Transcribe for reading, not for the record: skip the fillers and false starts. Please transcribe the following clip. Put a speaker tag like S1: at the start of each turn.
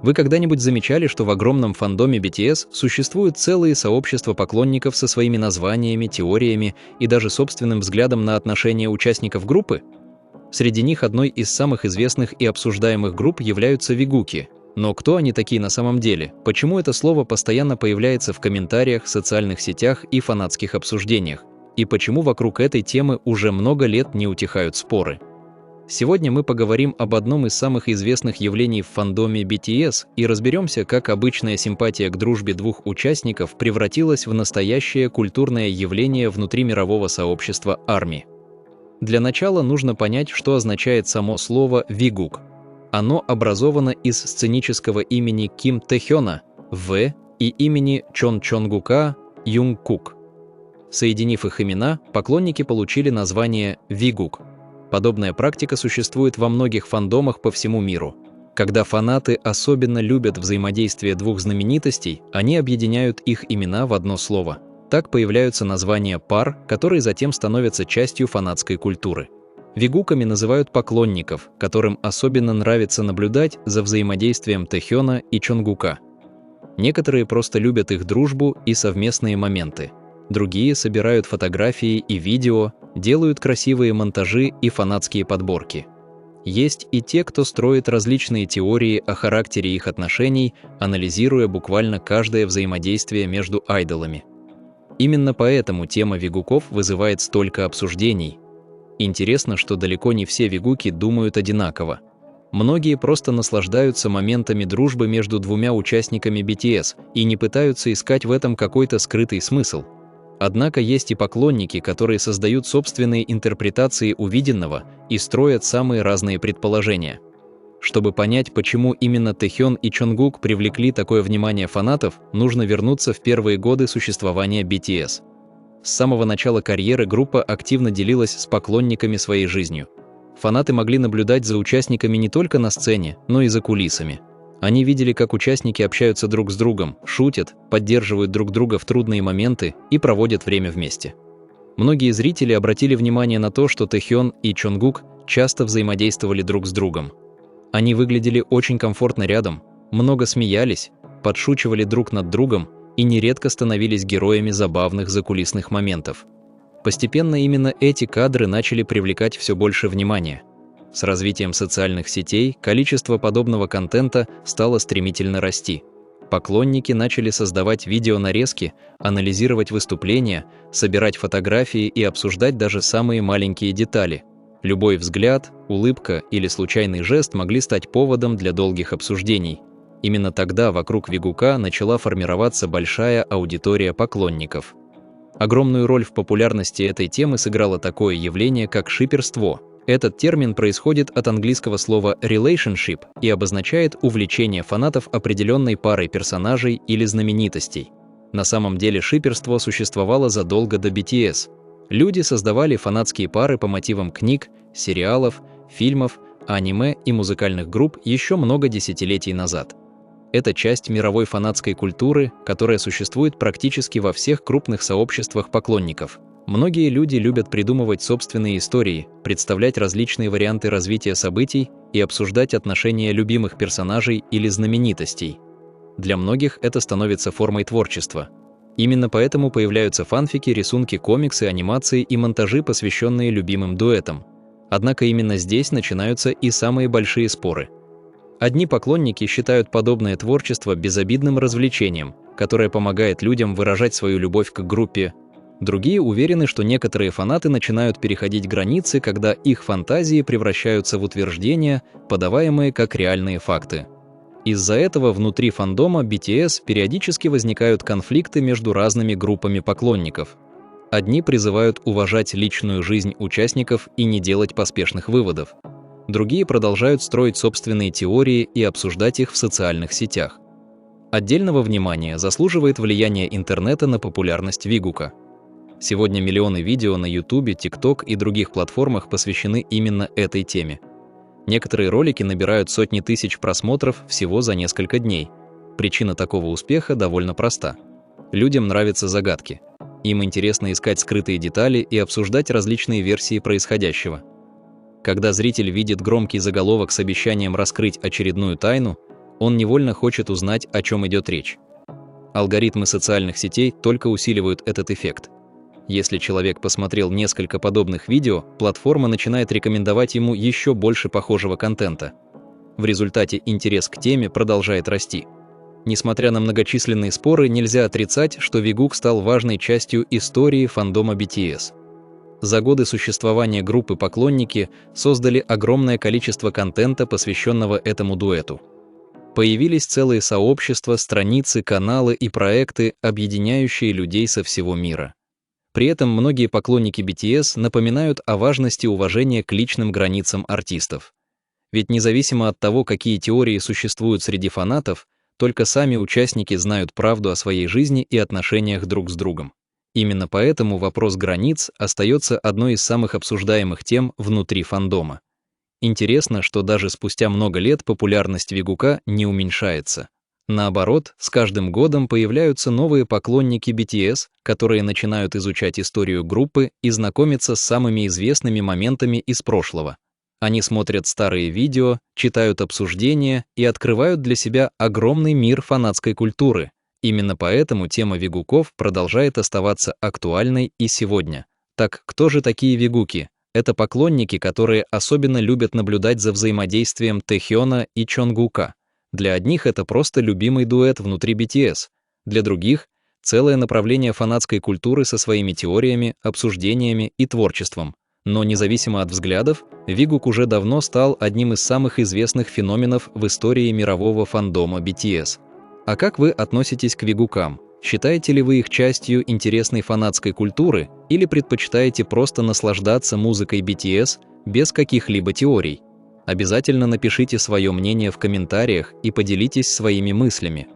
S1: Вы когда-нибудь замечали, что в огромном фандоме BTS существуют целые сообщества поклонников со своими названиями, теориями и даже собственным взглядом на отношения участников группы? Среди них одной из самых известных и обсуждаемых групп являются вигуки. Но кто они такие на самом деле? Почему это слово постоянно появляется в комментариях, социальных сетях и фанатских обсуждениях? И почему вокруг этой темы уже много лет не утихают споры? Сегодня мы поговорим об одном из самых известных явлений в фандоме BTS и разберемся, как обычная симпатия к дружбе двух участников превратилась в настоящее культурное явление внутри мирового сообщества ARMY. Для начала нужно понять, что означает само слово «вигук». Оно образовано из сценического имени Ким Тэхёна В и имени Чон Чонгука Юнгкук. Соединив их имена, поклонники получили название «вигук». Подобная практика существует во многих фандомах по всему миру. Когда фанаты особенно любят взаимодействие двух знаменитостей, они объединяют их имена в одно слово. Так появляются названия пар, которые затем становятся частью фанатской культуры. Вигуками называют поклонников, которым особенно нравится наблюдать за взаимодействием Тэхёна и Чонгука. Некоторые просто любят их дружбу и совместные моменты. Другие собирают фотографии и видео, делают красивые монтажи и фанатские подборки. Есть и те, кто строит различные теории о характере их отношений, анализируя буквально каждое взаимодействие между айдолами. Именно поэтому тема вигуков вызывает столько обсуждений. Интересно, что далеко не все вигуки думают одинаково. Многие просто наслаждаются моментами дружбы между двумя участниками BTS и не пытаются искать в этом какой-то скрытый смысл. Однако есть и поклонники, которые создают собственные интерпретации увиденного и строят самые разные предположения. Чтобы понять, почему именно Тэхён и Чонгук привлекли такое внимание фанатов, нужно вернуться в первые годы существования BTS. С самого начала карьеры группа активно делилась с поклонниками своей жизнью. Фанаты могли наблюдать за участниками не только на сцене, но и за кулисами. Они видели, как участники общаются друг с другом, шутят, поддерживают друг друга в трудные моменты и проводят время вместе. Многие зрители обратили внимание на то, что Тэхён и Чонгук часто взаимодействовали друг с другом. Они выглядели очень комфортно рядом, много смеялись, подшучивали друг над другом и нередко становились героями забавных закулисных моментов. Постепенно именно эти кадры начали привлекать все больше внимания. С развитием социальных сетей количество подобного контента стало стремительно расти. Поклонники начали создавать видеонарезки, анализировать выступления, собирать фотографии и обсуждать даже самые маленькие детали. Любой взгляд, улыбка или случайный жест могли стать поводом для долгих обсуждений. Именно тогда вокруг вигука начала формироваться большая аудитория поклонников. Огромную роль в популярности этой темы сыграло такое явление, как шиперство. Этот термин происходит от английского слова relationship и обозначает увлечение фанатов определенной парой персонажей или знаменитостей. На самом деле шиперство существовало задолго до BTS. Люди создавали фанатские пары по мотивам книг, сериалов, фильмов, аниме и музыкальных групп еще много десятилетий назад. Это часть мировой фанатской культуры, которая существует практически во всех крупных сообществах поклонников. Многие люди любят придумывать собственные истории, представлять различные варианты развития событий и обсуждать отношения любимых персонажей или знаменитостей. Для многих это становится формой творчества. Именно поэтому появляются фанфики, рисунки, комиксы, анимации и монтажи, посвященные любимым дуэтам. Однако именно здесь начинаются и самые большие споры. Одни поклонники считают подобное творчество безобидным развлечением, которое помогает людям выражать свою любовь к группе. Другие уверены, что некоторые фанаты начинают переходить границы, когда их фантазии превращаются в утверждения, подаваемые как реальные факты. Из-за этого внутри фандома BTS периодически возникают конфликты между разными группами поклонников. Одни призывают уважать личную жизнь участников и не делать поспешных выводов. Другие продолжают строить собственные теории и обсуждать их в социальных сетях. Отдельного внимания заслуживает влияние интернета на популярность вигука. Сегодня миллионы видео на YouTube, TikTok и других платформах посвящены именно этой теме. Некоторые ролики набирают сотни тысяч просмотров всего за несколько дней. Причина такого успеха довольно проста. Людям нравятся загадки. Им интересно искать скрытые детали и обсуждать различные версии происходящего. Когда зритель видит громкий заголовок с обещанием раскрыть очередную тайну, он невольно хочет узнать, о чем идет речь. Алгоритмы социальных сетей только усиливают этот эффект. Если человек посмотрел несколько подобных видео, платформа начинает рекомендовать ему еще больше похожего контента. В результате интерес к теме продолжает расти. Несмотря на многочисленные споры, нельзя отрицать, что Вигук стал важной частью истории фандома BTS. За годы существования группы поклонники создали огромное количество контента, посвященного этому дуэту. Появились целые сообщества, страницы, каналы и проекты, объединяющие людей со всего мира. При этом многие поклонники BTS напоминают о важности уважения к личным границам артистов. Ведь независимо от того, какие теории существуют среди фанатов, только сами участники знают правду о своей жизни и отношениях друг с другом. Именно поэтому вопрос границ остается одной из самых обсуждаемых тем внутри фандома. Интересно, что даже спустя много лет популярность Вигука не уменьшается. Наоборот, с каждым годом появляются новые поклонники BTS, которые начинают изучать историю группы и знакомиться с самыми известными моментами из прошлого. Они смотрят старые видео, читают обсуждения и открывают для себя огромный мир фанатской культуры. Именно поэтому тема вигуков продолжает оставаться актуальной и сегодня. Так, кто же такие вигуки? Это поклонники, которые особенно любят наблюдать за взаимодействием Тэхёна и Чонгука. Для одних это просто любимый дуэт внутри BTS, для других — целое направление фанатской культуры со своими теориями, обсуждениями и творчеством. Но независимо от взглядов, Вигук уже давно стал одним из самых известных феноменов в истории мирового фандома BTS. А как вы относитесь к вигукам? Считаете ли вы их частью интересной фанатской культуры или предпочитаете просто наслаждаться музыкой BTS без каких-либо теорий? Обязательно напишите свое мнение в комментариях и поделитесь своими мыслями.